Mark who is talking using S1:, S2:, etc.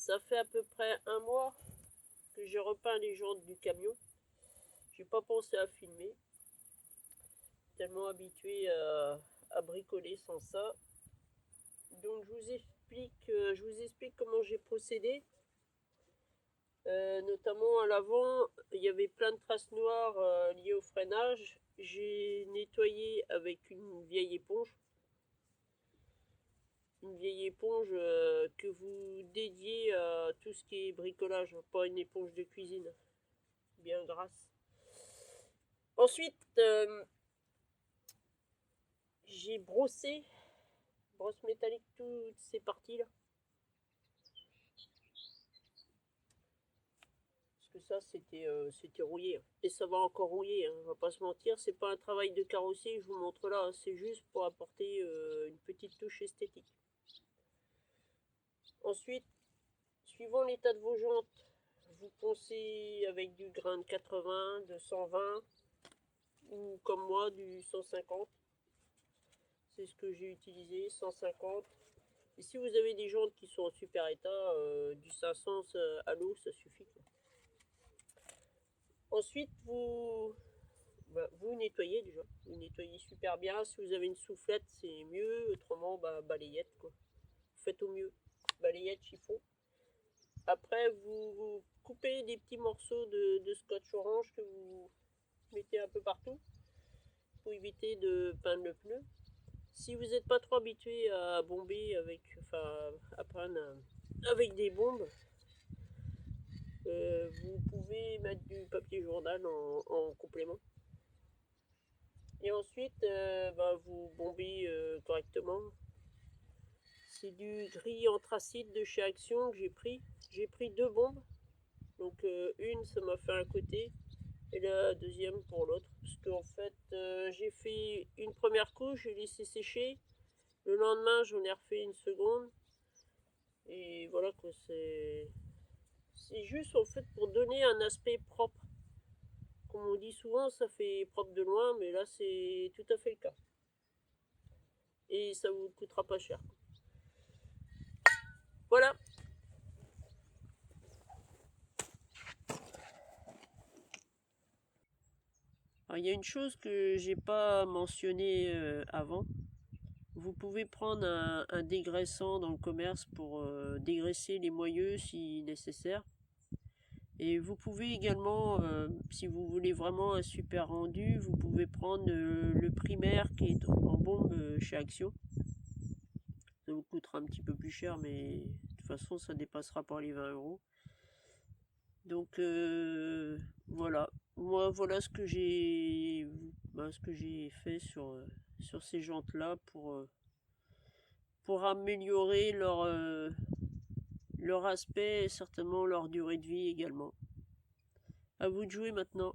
S1: Ça fait à peu près un mois que j'ai repeint les jantes du camion. J'ai pas pensé à filmer, tellement habitué à bricoler sans ça. Donc je vous explique comment j'ai procédé. Notamment à l'avant, il y avait plein de traces noires liées au freinage. J'ai nettoyé avec une vieille éponge. Une vieille éponge que vous dédiez à tout ce qui est bricolage, pas une éponge de cuisine, bien grasse. Ensuite, j'ai brosse métallique, toutes ces parties là. Parce que ça c'était rouillé. Et ça va encore rouiller, hein, on va pas se mentir, c'est pas un travail de carrossier que je vous montre là, c'est juste pour apporter une petite touche esthétique. Ensuite, suivant l'état de vos jantes, vous poncez avec du grain de 80, de 120, ou comme moi du 150. C'est ce que j'ai utilisé, 150. Et si vous avez des jantes qui sont en super état, du 500 à l'eau, ça suffit. Ensuite, vous nettoyez déjà. Vous nettoyez super bien. Si vous avez une soufflette, c'est mieux. Autrement, balayette, quoi. Vous faites au mieux. Balayette, chiffon. Après, vous coupez des petits morceaux de scotch orange que vous mettez un peu partout pour éviter de peindre le pneu. Si vous n'êtes pas trop habitué à bomber à peindre avec des bombes, vous pouvez mettre du papier journal en complément. Et ensuite, vous bombez correctement. C'est du gris anthracite de chez Action que j'ai pris. J'ai pris 2 bombes. Donc une, ça m'a fait un côté, et la deuxième pour l'autre. Parce qu'en fait, j'ai fait une première couche, j'ai laissé sécher. Le lendemain, j'en ai refait une seconde. Et voilà quoi, c'est juste en fait pour donner un aspect propre. Comme on dit souvent, ça fait propre de loin, mais là c'est tout à fait le cas. Et ça vous coûtera pas cher. Voilà. Alors, il y a une chose que j'ai pas mentionné avant. Vous pouvez prendre un dégraissant dans le commerce pour dégraisser les moyeux si nécessaire. Et vous pouvez également, si vous voulez vraiment un super rendu, vous pouvez prendre le primaire qui est en bombe chez Action. Ça vous coûtera un petit peu plus cher, mais de toute façon ça dépassera pas les 20 €. Donc voilà. Moi voilà ce que j'ai fait sur ces jantes là pour améliorer leur aspect et certainement leur durée de vie également. À vous de jouer maintenant.